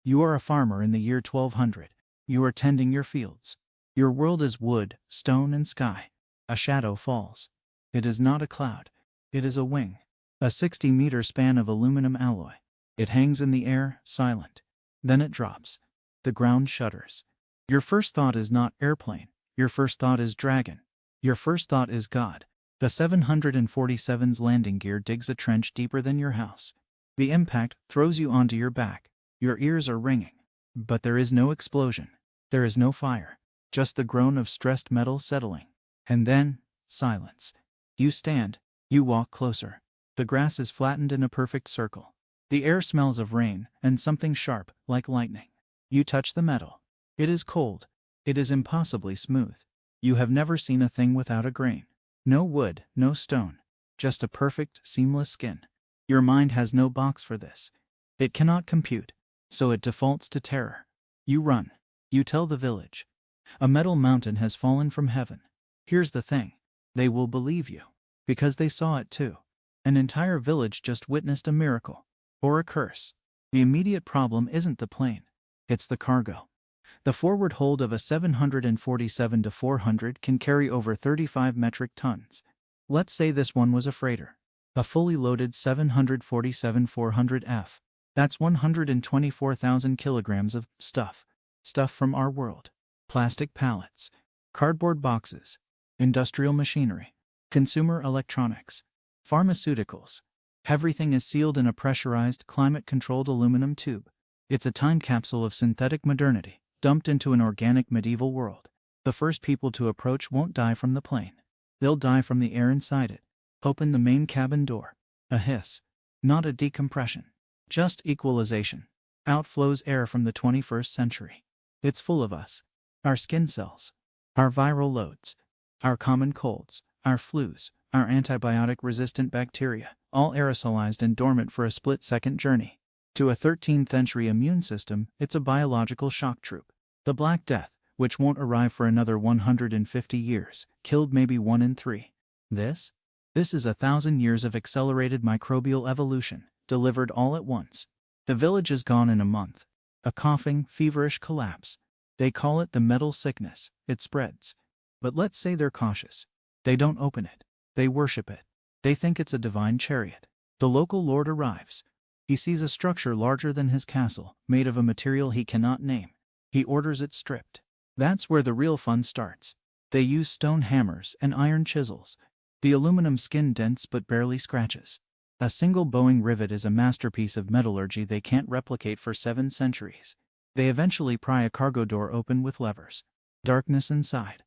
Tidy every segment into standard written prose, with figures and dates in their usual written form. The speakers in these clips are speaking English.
You are a farmer in the year 1200. You are tending your fields. Your world is wood, stone, and sky. A shadow falls. It is not a cloud. It is a wing. A 60-meter span of aluminum alloy. It hangs in the air, silent. Then it drops. The ground shudders. Your first thought is not airplane. Your first thought is dragon. Your first thought is God. The 747's landing gear digs a trench deeper than your house. The impact throws you onto your back. Your ears are ringing. But there is no explosion. There is no fire. Just the groan of stressed metal settling. And then, silence. You stand. You walk closer. The grass is flattened in a perfect circle. The air smells of rain and something sharp, like lightning. You touch the metal. It is cold. It is impossibly smooth. You have never seen a thing without a grain. No wood, no stone. Just a perfect, seamless skin. Your mind has no box for this. It cannot compute, so it defaults to terror. You run. You tell the village. A metal mountain has fallen from heaven. Here's the thing. They will believe you. Because they saw it too. An entire village just witnessed a miracle. Or a curse. The immediate problem isn't the plane. It's the cargo. The forward hold of a 747-400 can carry over 35 metric tons. Let's say this one was a freighter. A fully loaded 747-400F. That's 124,000 kilograms of stuff. Stuff from our world. Plastic pallets. Cardboard boxes. Industrial machinery. Consumer electronics. Pharmaceuticals. Everything is sealed in a pressurized, climate-controlled aluminum tube. It's a time capsule of synthetic modernity, dumped into an organic medieval world. The first people to approach won't die from the plane. They'll die from the air inside it. Open the main cabin door. A hiss. Not a decompression. Just equalization. Out flows air from the 21st century. It's full of us. Our skin cells. Our viral loads. Our common colds. Our flus. Our antibiotic-resistant bacteria, all aerosolized and dormant for a split-second journey. To a 13th-century immune system, it's a biological shock troop. The Black Death, which won't arrive for another 150 years, killed maybe 1 in 3. This is 1,000 years of accelerated microbial evolution, delivered all at once. The village is gone in a month. A coughing, feverish collapse. They call it the metal sickness. It spreads. But let's say they're cautious. They don't open it. They worship it. They think it's a divine chariot. The local lord arrives. He sees a structure larger than his castle, made of a material he cannot name. He orders it stripped. That's where the real fun starts. They use stone hammers and iron chisels. The aluminum skin dents but barely scratches. A single bowing rivet is a masterpiece of metallurgy they can't replicate for 7 centuries. They eventually pry a cargo door open with levers. Darkness inside.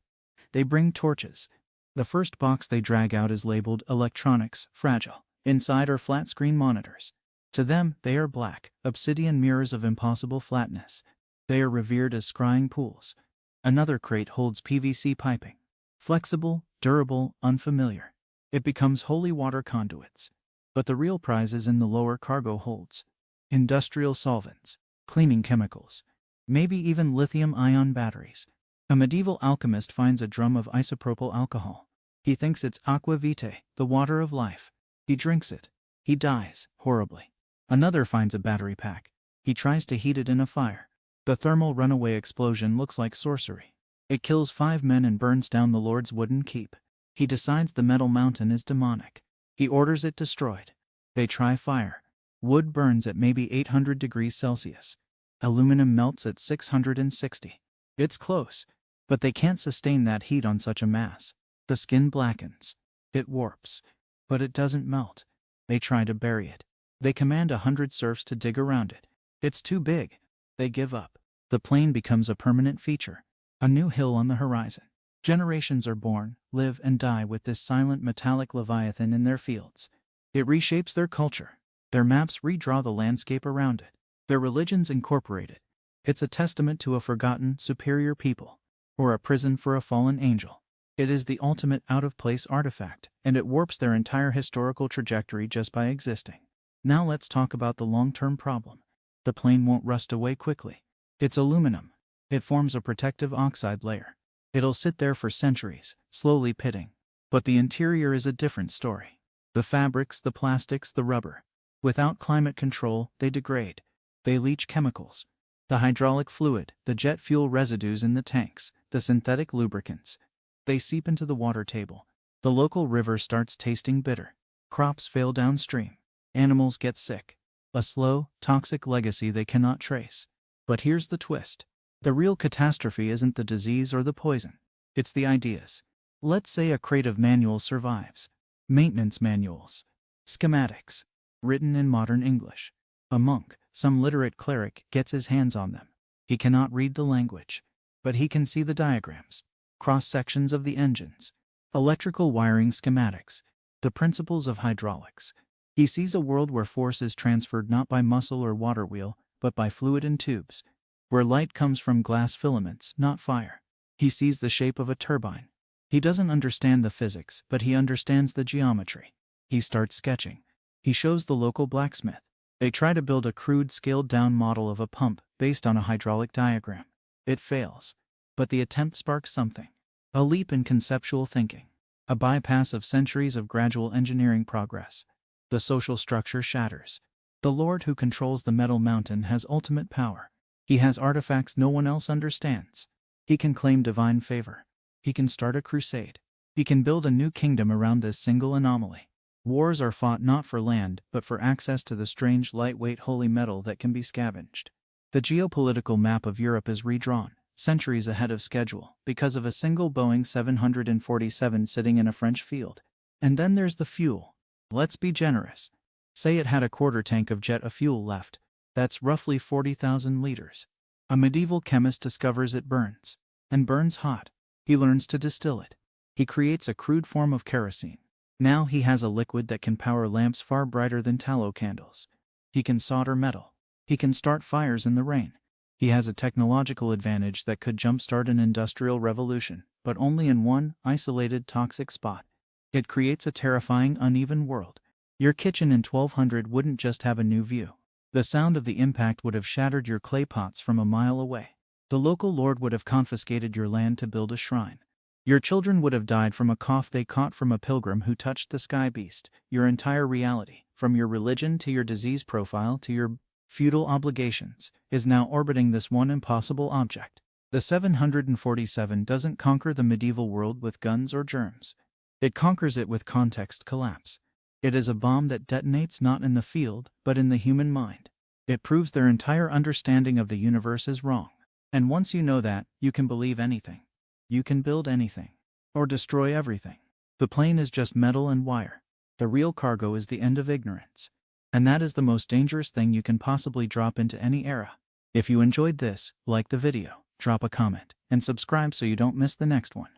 They bring torches. The first box they drag out is labeled electronics, fragile. Inside are flat-screen monitors. To them, they are black, obsidian mirrors of impossible flatness. They are revered as scrying pools. Another crate holds PVC piping. Flexible, durable, unfamiliar. It becomes holy water conduits. But the real prize is in the lower cargo holds. Industrial solvents, cleaning chemicals, maybe even lithium-ion batteries. A medieval alchemist finds a drum of isopropyl alcohol. He thinks it's aqua vitae, the water of life. He drinks it. He dies, horribly. Another finds a battery pack. He tries to heat it in a fire. The thermal runaway explosion looks like sorcery. It kills 5 men and burns down the Lord's wooden keep. He decides the metal mountain is demonic. He orders it destroyed. They try fire. Wood burns at maybe 800 degrees Celsius. Aluminum melts at 660. It's close. But they can't sustain that heat on such a mass. The skin blackens. It warps. But it doesn't melt. They try to bury it. They command 100 serfs to dig around it. It's too big. They give up. The plane becomes a permanent feature. A new hill on the horizon. Generations are born, live and die with this silent metallic leviathan in their fields. It reshapes their culture. Their maps redraw the landscape around it. Their religions incorporate it. It's a testament to a forgotten, superior people. Or a prison for a fallen angel. It is the ultimate out-of-place artifact, and it warps their entire historical trajectory just by existing. Now let's talk about the long-term problem. The plane won't rust away quickly. It's aluminum. It forms a protective oxide layer. It'll sit there for centuries, slowly pitting. But the interior is a different story. The fabrics, the plastics, the rubber. Without climate control, they degrade. They leach chemicals. The hydraulic fluid, the jet fuel residues in the tanks, the synthetic lubricants. They seep into the water table. The local river starts tasting bitter. Crops fail downstream. Animals get sick. A slow, toxic legacy they cannot trace. But here's the twist. The real catastrophe isn't the disease or the poison. It's the ideas. Let's say a crate of manuals survives. Maintenance manuals. Schematics. Written in modern English. A monk, some literate cleric, gets his hands on them. He cannot read the language, but he can see the diagrams, cross-sections of the engines, electrical wiring schematics, the principles of hydraulics. He sees a world where force is transferred not by muscle or water wheel, but by fluid and tubes, where light comes from glass filaments, not fire. He sees the shape of a turbine. He doesn't understand the physics, but he understands the geometry. He starts sketching. He shows the local blacksmith. They try to build a crude, scaled-down model of a pump based on a hydraulic diagram. It fails. But the attempt sparks something. A leap in conceptual thinking. A bypass of centuries of gradual engineering progress. The social structure shatters. The Lord who controls the metal mountain has ultimate power. He has artifacts no one else understands. He can claim divine favor. He can start a crusade. He can build a new kingdom around this single anomaly. Wars are fought not for land, but for access to the strange, lightweight holy metal that can be scavenged. The geopolitical map of Europe is redrawn, centuries ahead of schedule, because of a single Boeing 747 sitting in a French field. And then there's the fuel. Let's be generous. Say it had a quarter tank of jet fuel left. That's roughly 40,000 liters. A medieval chemist discovers it burns. And burns hot. He learns to distill it. He creates a crude form of kerosene. Now he has a liquid that can power lamps far brighter than tallow candles. He can solder metal. He can start fires in the rain. He has a technological advantage that could jumpstart an industrial revolution, but only in one isolated toxic spot. It creates a terrifying, uneven world. Your kitchen in 1200 wouldn't just have a new view. The sound of the impact would have shattered your clay pots from a mile away. The local lord would have confiscated your land to build a shrine. Your children would have died from a cough they caught from a pilgrim who touched the sky beast. Your entire reality, from your religion to your disease profile to your feudal obligations, is now orbiting this one impossible object. The 747 doesn't conquer the medieval world with guns or germs. It conquers it with context collapse. It is a bomb that detonates not in the field, but in the human mind. It proves their entire understanding of the universe is wrong. And once you know that, you can believe anything. You can build anything. Or destroy everything. The plane is just metal and wire. The real cargo is the end of ignorance. And that is the most dangerous thing you can possibly drop into any era. If you enjoyed this, like the video, drop a comment, and subscribe so you don't miss the next one.